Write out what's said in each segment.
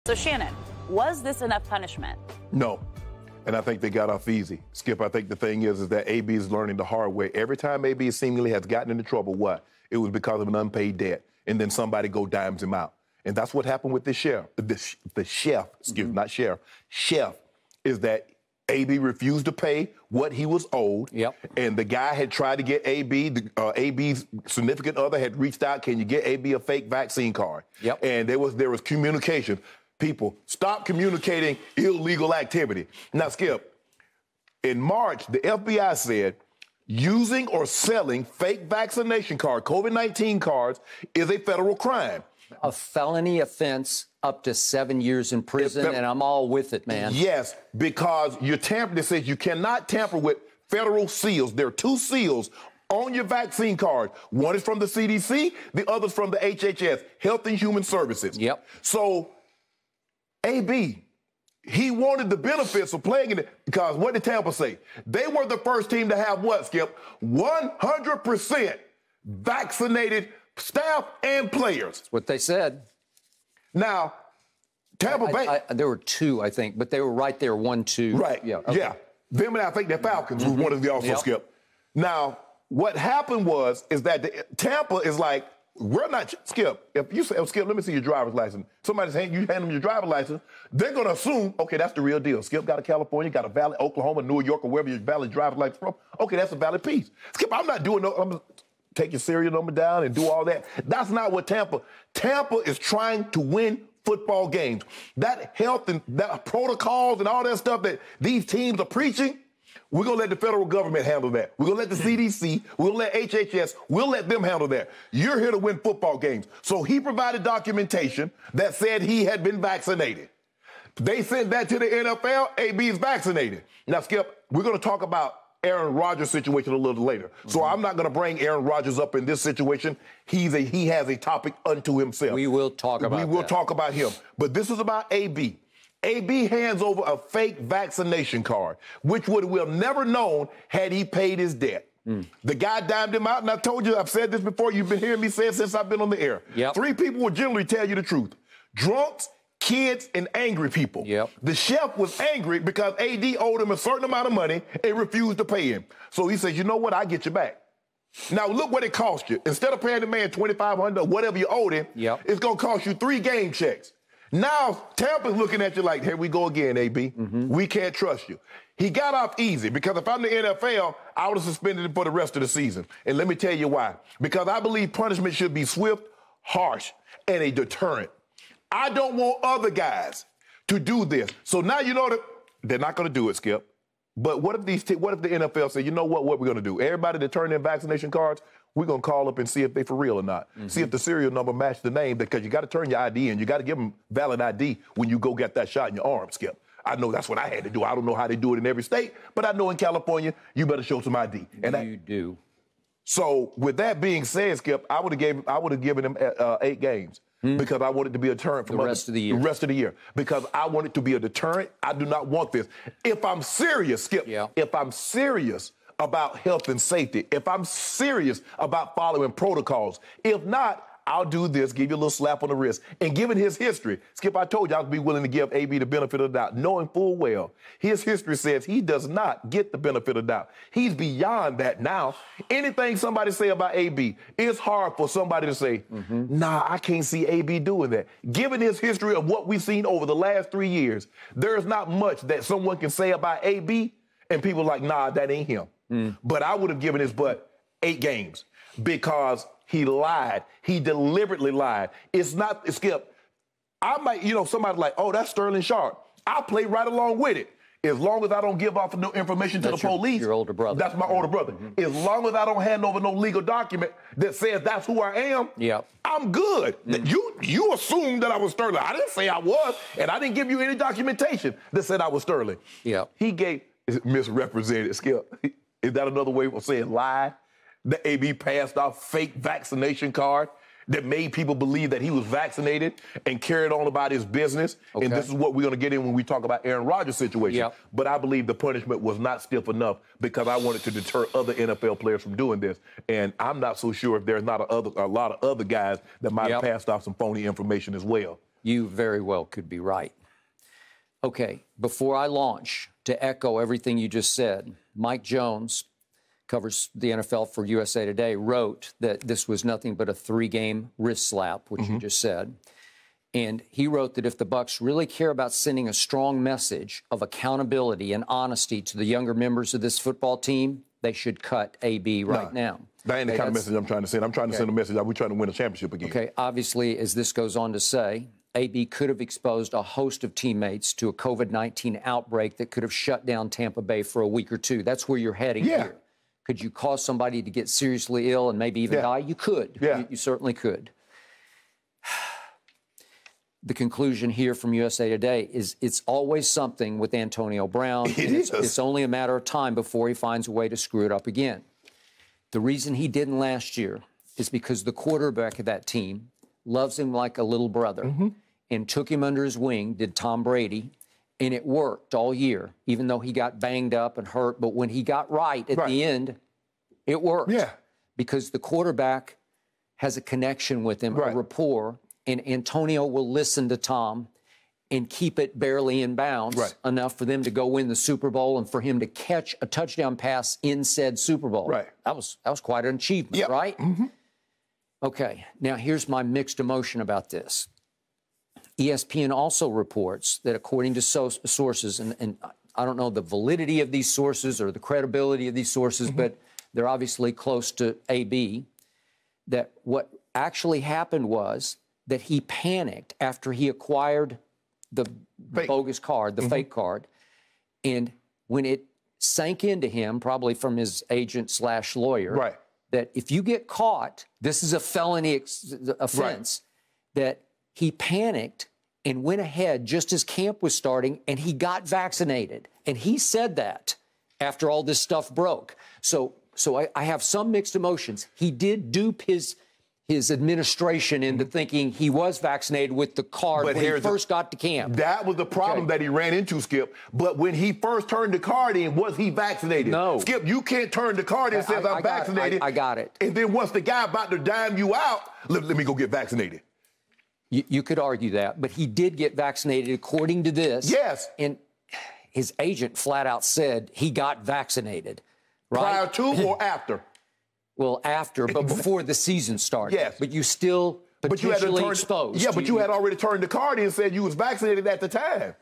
So, Shannon, was this enough punishment? No. And I think they got off easy. Skip, I think the thing is that AB is learning the hard way. Every time AB seemingly has gotten into trouble, what? It was because of an unpaid debt. And then somebody go dimes him out. And that's what happened with the chef. The chef, not sheriff. Chef is that AB refused to pay what he was owed. Yep. And the guy had tried to get AB, AB's significant other had reached out, can you get AB a fake vaccine card? Yep. And there was communication. People, stop communicating illegal activity. Now, Skip, in March, the FBI said using or selling fake vaccination cards, COVID-19 cards, is a federal crime. A felony offense up to 7 years in prison, and I'm all with it, man. Yes, because you're tampering. It says you cannot tamper with federal seals. There are two seals on your vaccine card. One is from the CDC, the other's from the HHS, Health and Human Services. Yep. So, AB, he wanted the benefits of playing in it because what did Tampa say? They were the first team to have what, Skip? 100% vaccinated staff and players. That's what they said. Now, Tampa Bay. There were two, I think, but they were right there, 1-2. Right. Yeah. Okay. Yeah. Them and I think the Falcons was one of the also, Skip. Now, what happened is that Tampa is like, we're not, Skip, if you say, oh, Skip, let me see your driver's license. Somebody's you hand them your driver's license, they're going to assume, okay, that's the real deal. Skip got a California, got a valid Oklahoma, New York, or wherever your valid driver's license from. Okay, that's a valid piece. Skip, I'm not doing no, I'm going to take your serial number down and do all that. That's not what Tampa is trying to win football games. That health and that protocols and all that stuff that these teams are preaching, we're going to let the federal government handle that. We're going to let the CDC, we'll let HHS, we'll let them handle that. You're here to win football games. So he provided documentation that said he had been vaccinated. They sent that to the NFL, AB is vaccinated. Now, Skip, we're going to talk about Aaron Rodgers' situation a little later. So I'm not going to bring Aaron Rodgers up in this situation. He has a topic unto himself. We will talk about We will talk about him. But this is about AB. AB hands over a fake vaccination card, which we'll have never known had he paid his debt. The guy dimed him out, and I told you, I've said this before, you've been hearing me say it since I've been on the air. Yep. Three people will generally tell you the truth. Drunks, kids, and angry people. Yep. The chef was angry because AD owed him a certain amount of money and refused to pay him. So he says, you know what, I'll get you back. Now, look what it cost you. Instead of paying the man $2,500 or whatever you owed him, it's going to cost you 3 game checks. Now, Tampa's looking at you like, here we go again, AB. We can't trust you. He got off easy because if I'm the NFL, I would have suspended him for the rest of the season. And let me tell you why. Because I believe punishment should be swift, harsh, and a deterrent. I don't want other guys to do this. So now you know that they're not going to do it, Skip. But what if the NFL say, you know what we're going to do? Everybody that turned in vaccination cards, we're going to call up and see if they for real or not. See if the serial number matches the name, because you got to turn your ID in. You got to give them valid ID when you go get that shot in your arm, Skip. I know that's what I had to do. I don't know how they do it in every state, but I know in California, you better show some ID. And you do. So with that being said, Skip, I would have given him 8 games. Because I want it to be a deterrent for the rest of the year. The rest of the year. Because I want it to be a deterrent. I do not want this. If I'm serious, Skip, if I'm serious about health and safety, if I'm serious about following protocols, if not, I'll do this, give you a little slap on the wrist. And given his history, Skip, I told you I would be willing to give AB the benefit of the doubt, knowing full well his history says he does not get the benefit of the doubt. He's beyond that now. Anything somebody say about AB, it's hard for somebody to say, nah, I can't see AB doing that. Given his history of what we've seen over the last 3 years, there's not much that someone can say about AB, and people are like, nah, that ain't him. But I would have given his butt 8 games because he lied. He deliberately lied. It's not, Skip, I might, somebody like, oh, that's Sterling Sharpe. I'll play right along with it. As long as I don't give off no information to the police. Your older brother. That's my older brother. As long as I don't hand over no legal document that says that's who I am, I'm good. You assumed that I was Sterling. I didn't say I was, and I didn't give you any documentation that said I was Sterling. He gave, misrepresented, Skip. Is that another way of saying lie? The AB passed off fake vaccination card that made people believe that he was vaccinated and carried on about his business. And this is what we're going to get in when we talk about Aaron Rodgers' situation. But I believe the punishment was not stiff enough because I wanted to deter other NFL players from doing this. And I'm not so sure if there's not a lot of other guys that might have passed off some phony information as well. You very well could be right. Okay, before I launch, to echo everything you just said, Mike Jones, covers the NFL for USA Today, wrote that this was nothing but a 3-game wrist slap, which you just said. And he wrote that if the Bucs really care about sending a strong message of accountability and honesty to the younger members of this football team, they should cut AB right now. That ain't the kind of message I'm trying to send. I'm trying to send a message that we're trying to win a championship again. Okay, obviously, as this goes on to say, AB could have exposed a host of teammates to a COVID-19 outbreak that could have shut down Tampa Bay for a week or two. That's where you're heading here. Could you cause somebody to get seriously ill and maybe even die? You could. You certainly could. The conclusion here from USA Today is it's always something with Antonio Brown. It's only a matter of time before he finds a way to screw it up again. The reason he didn't last year is because the quarterback of that team loves him like a little brother and took him under his wing, did Tom Brady, and it worked all year, even though he got banged up and hurt. But when he got right at the end, it worked. Because the quarterback has a connection with him, a rapport, and Antonio will listen to Tom and keep it barely in bounds enough for them to go win the Super Bowl and for him to catch a touchdown pass in said Super Bowl. That was quite an achievement, right? Okay, now here's my mixed emotion about this. ESPN also reports that according to sources, and I don't know the validity of these sources or the credibility of these sources, but they're obviously close to AB, that what actually happened was that he panicked after he acquired the bogus card, the fake card, and when it sank into him, probably from his agent/lawyer, that if you get caught, this is a felony offense, that he panicked and went ahead just as camp was starting, and he got vaccinated. And he said that after all this stuff broke. So I have some mixed emotions. He did dupe his administration into thinking he was vaccinated with the card when he first got to camp. That was the problem that he ran into, Skip. But when he first turned the card in, was he vaccinated? No. Skip, you can't turn the card in and say, I'm vaccinated. I got it. And then once the guy about to dime you out, let me go get vaccinated. You could argue that, but he did get vaccinated according to this. Yes. And his agent flat out said he got vaccinated. Prior to or after? Well, after, but before the season started. Yes. But you still potentially exposed. Yeah, but you had already turned the card in and said you was vaccinated at the time.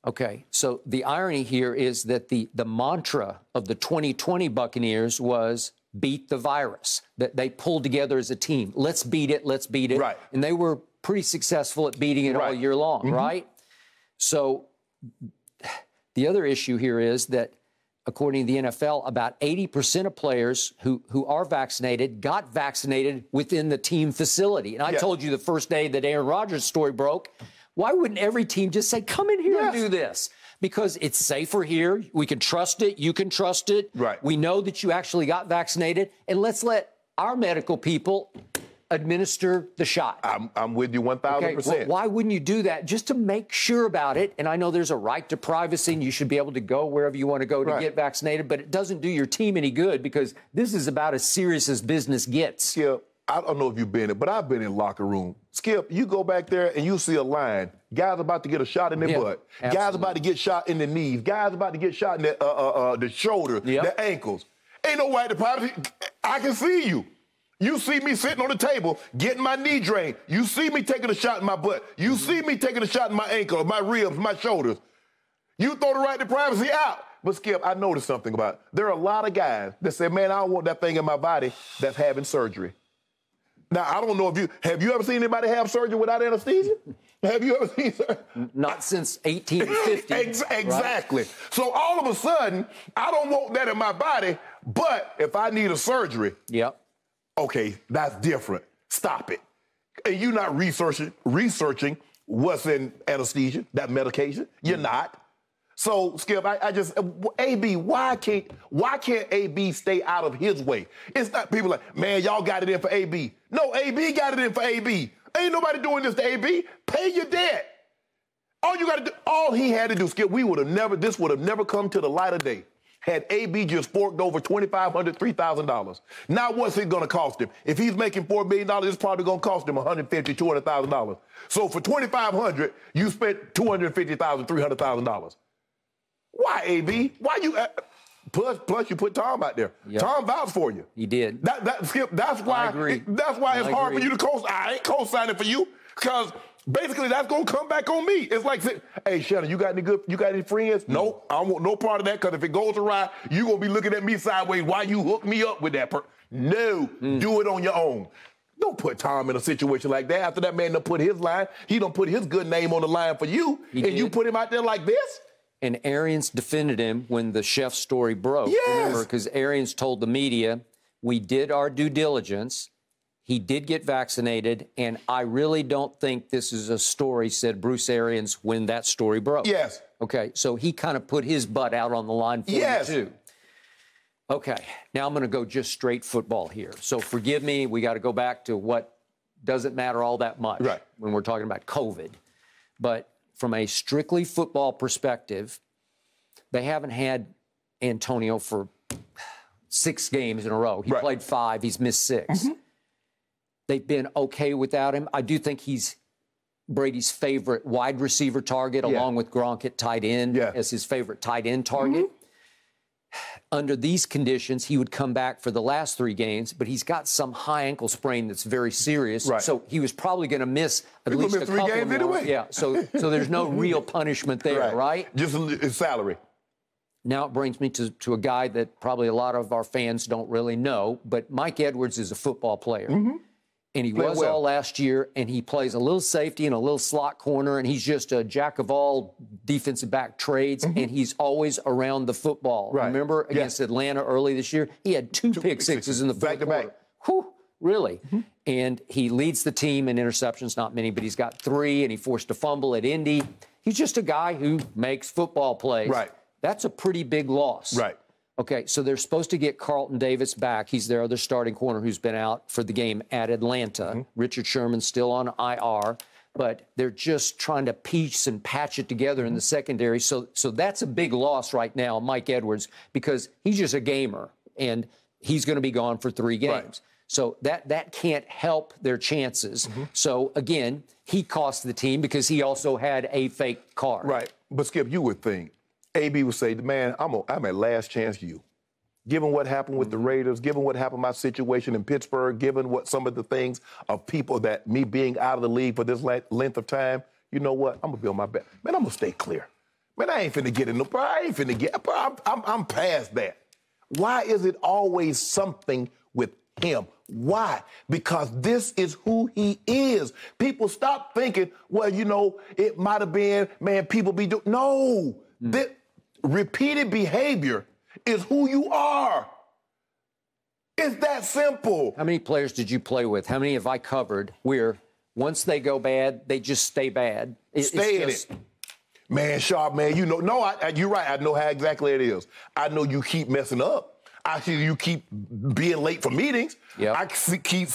Okay, so the irony here is that the mantra of the 2020 Buccaneers was beat the virus, that they pulled together as a team. Let's beat it, let's beat it. And they were pretty successful at beating it all year long, right? So the other issue here is that according to the NFL, about 80% of players who are vaccinated got vaccinated within the team facility. And I told you the first day that Aaron Rodgers' story broke, why wouldn't every team just say, come in here and do this? Because it's safer here. We can trust it. You can trust it. We know that you actually got vaccinated. And let's let our medical people administer the shot. I'm with you 1,000%. Well, why wouldn't you do that just to make sure about it? And I know there's a right to privacy and you should be able to go wherever you want to go to get vaccinated, but it doesn't do your team any good because this is about as serious as business gets. Skip, I don't know if you've been in, but I've been in locker room. Skip, you go back there and you see a line. Guys about to get a shot in their butt. Guys about to get shot in the knees. Guys about to get shot in the shoulder, the ankles. Ain't no right to privacy. I can see you. You see me sitting on the table, getting my knee drained. You see me taking a shot in my butt. You see me taking a shot in my ankle, my ribs, my shoulders. You throw the right to privacy out. But, Skip, I noticed something about it. There are a lot of guys that say, man, I don't want that thing in my body that's having surgery. Now, I don't know if have you ever seen anybody have surgery without anesthesia? Have you ever seen surgery? Not since 1850. Exactly. So all of a sudden, I don't want that in my body, but if I need a surgery, okay, that's different. Stop it. And you're not researching what's in anesthesia, that medication. You're not. So, Skip, I just, AB, why can't AB stay out of his way? It's not people like, man, y'all got it in for AB. No, AB got it in for AB. Ain't nobody doing this to AB. Pay your debt. All you got to do, all he had to do, Skip, this would have never come to the light of day had AB just forked over $2,500, $3,000. Now what's it going to cost him? If he's making $4 million, it's probably going to cost him $150,000, $200,000. So for $2,500, you spent $250,000, $300,000. Why, AB? Why you? Plus, you put Tom out there. Yep. Tom vouched for you. He did. Skip. That's why. I agree. That's why it's hard for you to co-sign. I ain't co-signing for you because basically that's gonna come back on me. It's like, hey, Shannon, you got any friends? No, I don't want no part of that because if it goes awry, you gonna be looking at me sideways. Why you hook me up with that person? No, do it on your own. Don't put Tom in a situation like that. After that man done put his line, he done put his good name on the line for you, you put him out there like this. And Arians defended him when the chef story broke. Yes. Remember, because Arians told the media, we did our due diligence. He did get vaccinated, and I really don't think this is a story, said Bruce Arians when that story broke. Yes. Okay, so he kind of put his butt out on the line for you, too. Okay, now I'm going to go just straight football here. So forgive me, we got to go back to what doesn't matter all that much when we're talking about COVID. But from a strictly football perspective, they haven't had Antonio for 6 games in a row. He played 5. He's missed 6. They've been okay without him. I do think he's Brady's favorite wide receiver target, along with Gronk at tight end as his favorite tight end target. Under these conditions, he would come back for the last 3 games, but he's got some high ankle sprain that's very serious. So he was probably going to miss at least a couple 3 games more. Anyway. Yeah, so there's no real punishment there, right? Just his salary. Now it brings me to a guy that probably a lot of our fans don't really know, but Mike Edwards is a football player. And he was all last year, and he plays a little safety and a little slot corner, and he's just a jack of all defensive back trades, and he's always around the football. Remember against Atlanta early this year? He had 2 pick sixes in the fourth quarter. Whew, really? And he leads the team in interceptions, not many, but he's got 3, and he forced a fumble at Indy. He's just a guy who makes football plays. That's a pretty big loss. Okay, so they're supposed to get Carlton Davis back. He's their other starting corner who's been out for the game at Atlanta. Richard Sherman's still on IR, but they're just trying to piece and patch it together in the secondary. So that's a big loss right now, Mike Edwards, because he's just a gamer, and he's going to be gone for 3 games. So that can't help their chances. So, again, he cost the team because he also had a fake card. But, Skip, you would think AB would say, man, I'm at last chance you. Given what happened with the Raiders, given what happened my situation in Pittsburgh, given what some of the things of people that me being out of the league for this length of time, you know what? I'm going to be on my back. Man, I'm going to stay clear. Man, I ain't finna get in the I ain't finna get, I'm past that. Why is it always something with him? Why? Because this is who he is. People stop thinking, well, you know, it might have been, man, people be doing. No. That repeated behavior is who you are. It's that simple. How many players did you play with? How many have I covered where once they go bad, they just stay bad? Stay in it. Man, Sharpe, man, you know, you're right. I know how exactly it is. I know you keep messing up. I see you keep being late for meetings. I keep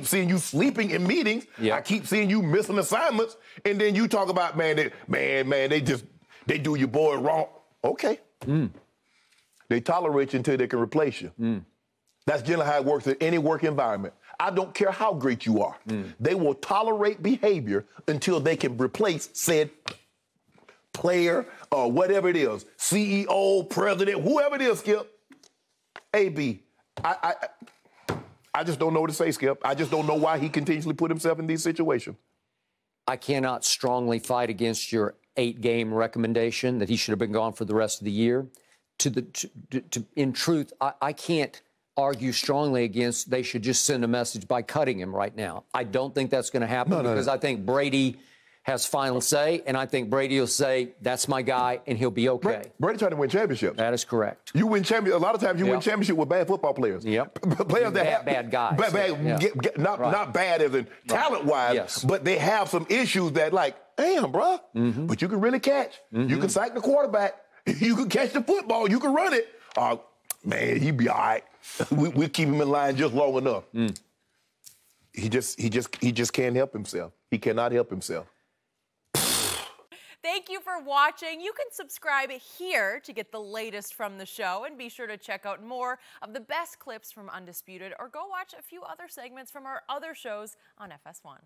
seeing you sleeping in meetings. I keep seeing you missing assignments. And then you talk about, man, they do your boy wrong. Okay. They tolerate you until they can replace you. That's generally how it works in any work environment. I don't care how great you are. They will tolerate behavior until they can replace said player or whatever it is, CEO, president, whoever it is, Skip. AB, I just don't know what to say, Skip. I just don't know why he continuously put himself in these situations. I cannot strongly fight against your 8-game recommendation that he should have been gone for the rest of the year. In truth, I can't argue strongly against they should just send a message by cutting him right now. I don't think that's going to happen because I think Brady has final say, and I think Brady will say, that's my guy, and he'll be okay. Brady trying to win championships. That is correct. You win championships. A lot of times you win championship with bad football players. Players that have bad guys. Not bad as in talent-wise, but they have some issues that like, damn, bro, but you can really catch. You can sack the quarterback. You can catch the football. You can run it. Man, he'd be all right. We'll keep him in line just long enough. He just can't help himself. He cannot help himself. Thank you for watching. You can subscribe here to get the latest from the show, and be sure to check out more of the best clips from Undisputed, or go watch a few other segments from our other shows on FS1.